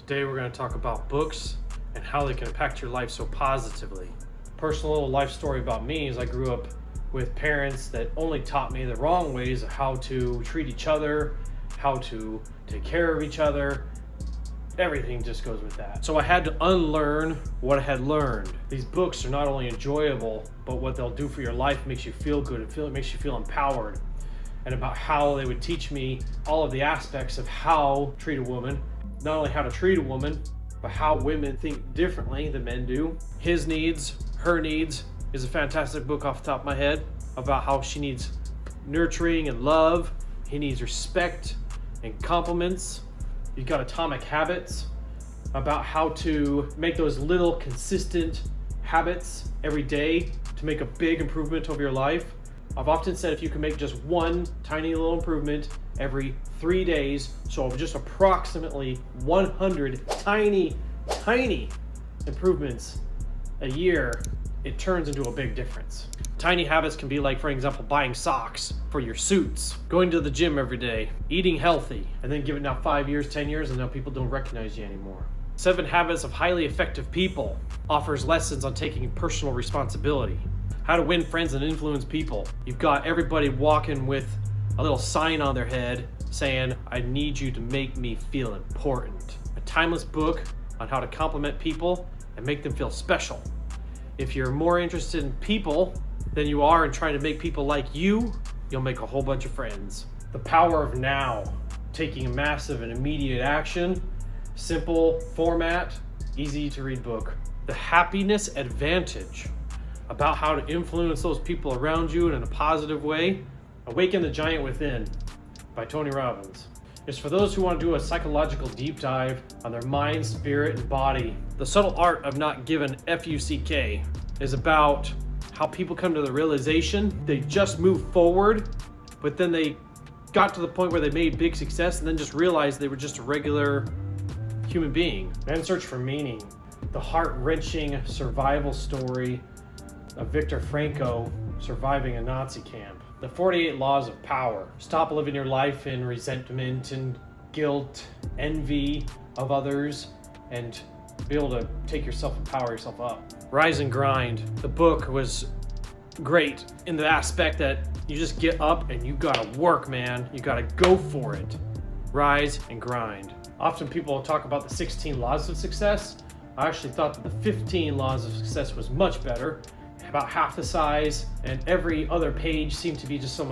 Today we're going to talk about books and how they can impact your life so positively. Personal little life story about me is I grew up with parents that only taught me the wrong ways of how to treat each other, how to take care of each other. Everything just goes with that. So I had to unlearn what I had learned. These books are not only enjoyable, but what they'll do for your life makes you feel good. It makes you feel empowered. And about how they would teach me all of the aspects of how to treat a woman. Not only how to treat a woman, but how women think differently than men do. His Needs, Her Needs is a fantastic book off the top of my head about how she needs nurturing and love. He needs respect and compliments. You've got Atomic Habits about how to make those little consistent habits every day to make a big improvement over your life. I've often said if you can make just one tiny little improvement every 3 days, so just approximately 100 tiny improvements a year, it turns into a big difference. Tiny habits can be like, for example, buying socks for your suits, going to the gym every day, eating healthy, and then give it now 5 years, 10 years, and now people don't recognize you anymore. 7 Habits of Highly Effective People offers lessons on taking personal responsibility. How to win friends and influence people. You've got everybody walking with a little sign on their head saying, I need you to make me feel important. A timeless book on how to compliment people and make them feel special. If you're more interested in people than you are in trying to make people like you, you'll make a whole bunch of friends. The Power of Now, taking a massive and immediate action. Simple format, easy to read book. The Happiness Advantage, about how to influence those people around you in a positive way. Awaken the Giant Within by Tony Robbins. It's for those who want to do a psychological deep dive on their mind, spirit, and body. The Subtle Art of Not Giving F-U-C-K is about how people come to the realization they just moved forward, but then they got to the point where they made big success and then just realized they were just a regular human being. Man's Search for Meaning, the heart-wrenching survival story of Viktor Frankl surviving a Nazi camp. The 48 Laws of Power. Stop living your life in resentment and guilt, envy of others, and be able to take yourself and power yourself up. Rise and Grind. The book was great in the aspect that you just get up and you gotta work, man. You gotta go for it. Rise and grind. Often people talk about the 16 laws of success. I actually thought that the 15 laws of success was much better. About half the size, and every other page seemed to be just some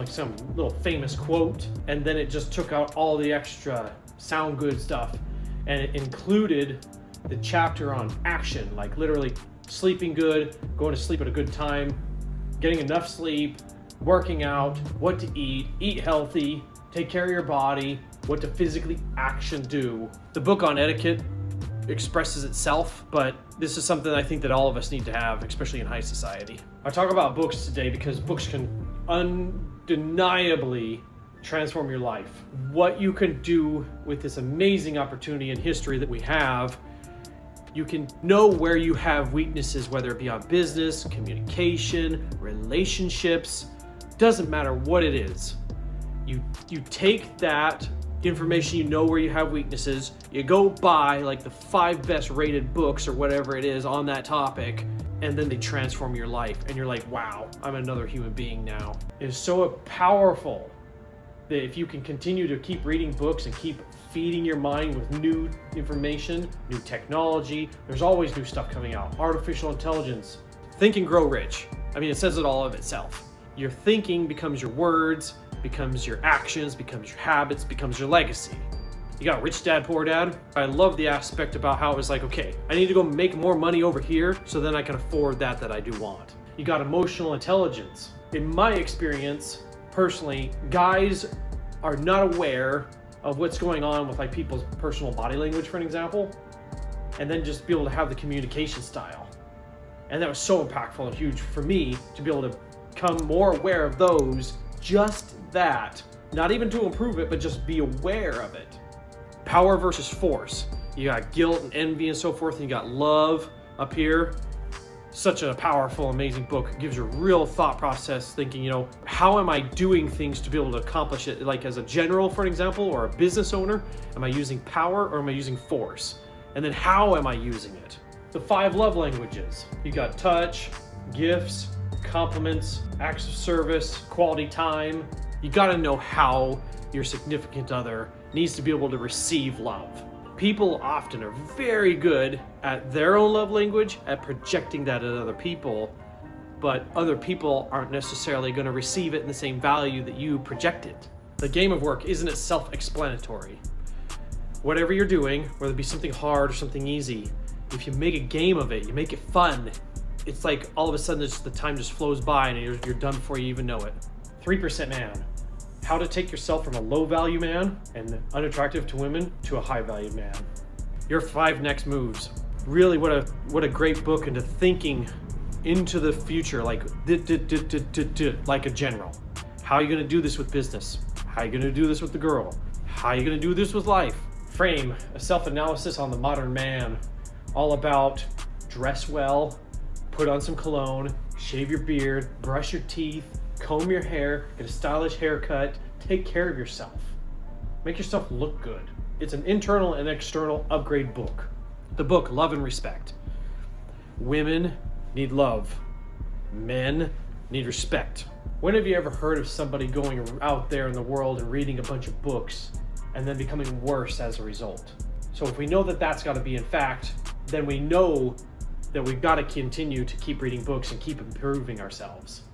little famous quote, and then it just took out all the extra sound good stuff, and it included the chapter on action, like literally sleeping good, going to sleep at a good time, getting enough sleep, working out, what to eat healthy, take care of your body, what to physically do. The book on etiquette expresses itself, but this is something I think that all of us need to have, especially in high society. I talk about books today because books can undeniably transform your life. What you can do with this amazing opportunity in history that we have, you can know where you have weaknesses, whether it be on business, communication, relationships, doesn't matter what it is. You take that information, you know where you have weaknesses, you go buy like the 5 best rated books or whatever it is on that topic, and then they transform your life and you're like, wow, I'm another human being now. It is so powerful that if you can continue to keep reading books and keep feeding your mind with new information, new technology, there's always new stuff coming out. Artificial intelligence. Think and Grow Rich. I mean, it says it all of itself. Your thinking becomes your words, becomes your actions, becomes your habits, becomes your legacy. You got Rich Dad, Poor Dad. I love the aspect about how it was like, okay, I need to go make more money over here so then I can afford that I do want. You got emotional intelligence. In my experience, personally, guys are not aware of what's going on with like people's personal body language, for an example, and then just be able to have the communication style. And that was so impactful and huge for me to be able to become more aware of those. Just that, not even to improve it, but just be aware of it. Power versus Force. You got guilt and envy and so forth, and you got love up here. Such a powerful, amazing book. It gives you a real thought process, thinking, how am I doing things to be able to accomplish it? Like as a general, for example, or a business owner, am I using power or am I using force? And then how am I using it? The 5 love languages. You got touch, gifts, compliments, acts of service, quality time. You gotta know how your significant other needs to be able to receive love. People often are very good at their own love language, at projecting that at other people, but other people aren't necessarily gonna receive it in the same value that you projected. The game of work, isn't it self-explanatory? Whatever you're doing, whether it be something hard or something easy, if you make a game of it, you make it fun, it's like all of a sudden the time just flows by and you're done before you even know it. 3% man. How to take yourself from a low value man and unattractive to women to a high value man. Your 5 next moves. Really what a great book into thinking into the future, like a general. How are you gonna do this with business? How are you gonna do this with the girl? How are you gonna do this with life? Frame, a self-analysis on the modern man. All about dress well, put on some cologne, shave your beard, brush your teeth, comb your hair, get a stylish haircut, take care of yourself. Make yourself look good. It's an internal and external upgrade book. The book, Love and Respect. Women need love. Men need respect. When have you ever heard of somebody going out there in the world and reading a bunch of books and then becoming worse as a result? So if we know that that's got to be in fact, then we know that we've got to continue to keep reading books and keep improving ourselves.